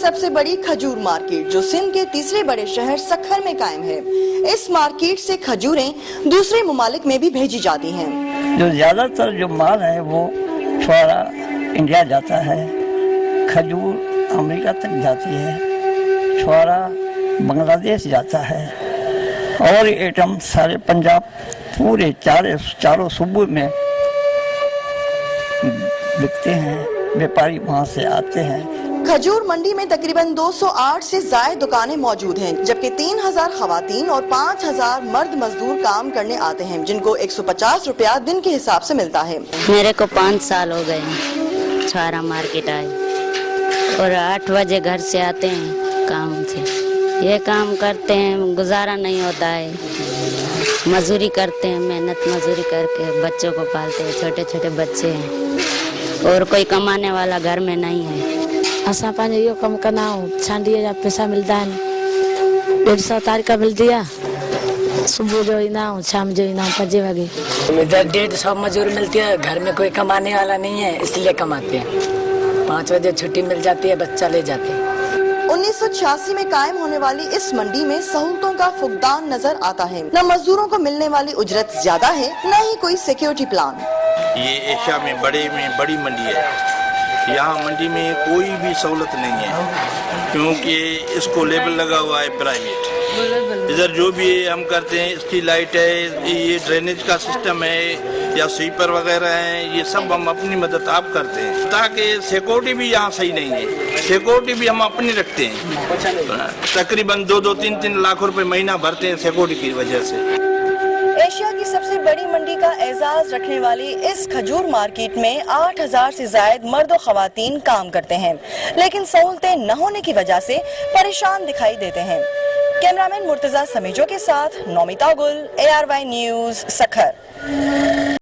सबसे बड़ी खजूर मार्केट जो सिंध के तीसरे बड़े शहर सखर में कायम है। इस मार्केट से खजूरें दूसरे ममालिक में भी भेजी जाती हैं। जो ज्यादातर जो माल है वो छुआरा इंडिया जाता है, खजूर अमेरिका तक जाती है, छुआरा बांग्लादेश जाता है और आइटम सारे पंजाब पूरे चारों सूबे में बिकते हैं। व्यापारी वहाँ से आते हैं। खजूर मंडी में तकरीबन 208 से ज्यादा दुकानें मौजूद हैं, जबकि 3000 खवातीन और 5000 मर्द मजदूर काम करने आते हैं, जिनको 150 रुपया दिन के हिसाब से मिलता है। मेरे को 5 साल हो गए हैं छुआरा मार्केट आए और 8 बजे घर से आते हैं काम से। ये काम करते हैं, गुजारा नहीं होता है, मजदूरी करते हैं, मेहनत मजदूरी करके बच्चों को पालते हैं। छोटे छोटे बच्चे हैं और कोई कमाने वाला घर में नहीं है। असा पानी यो कम करना छांडिए जा पैसा मिलता है 150 तारीख का मिल दिया, सुबह जो ही ना शाम जो ही ना 5 बजे। इधर 150 मजदूरी मिलती है, घर में कोई कमाने वाला नहीं है इसलिए कमाते हैं। 5 बजे छुट्टी मिल जाती है, बच्चा ले जाते हैं। 1986 में कायम होने वाली इस मंडी में सहूलतों का फुकदान नजर आता है। न मजदूरों को मिलने वाली उजरत ज्यादा है, न ही कोई सिक्योरिटी प्लान। ये एशिया में बड़ी मंडी है। यहाँ मंडी में कोई भी सहूलत नहीं है क्योंकि इसको लेबल लगा हुआ है प्राइवेट। इधर जो भी हम करते हैं, इसकी लाइट है, ये ड्रेनेज का सिस्टम है या स्वीपर वगैरह है, ये सब हम अपनी मदद आप करते हैं। ताकि सिक्योरिटी भी यहाँ सही नहीं है, सिक्योरिटी भी हम अपनी रखते हैं। तकरीबन 2-3 लाख रुपए महीना भरते हैं सिक्योरिटी की वजह से। एशिया की सबसे बड़ी मंडी का एजाज रखने वाली इस खजूर मार्केट में 8000 से ज्यादा मर्द और खवातीन काम करते हैं, लेकिन सहूलतें न होने की वजह से परेशान दिखाई देते हैं। कैमरामैन मुर्तजा समीजो के साथ नौमिता गुल, ARY न्यूज़, सखर।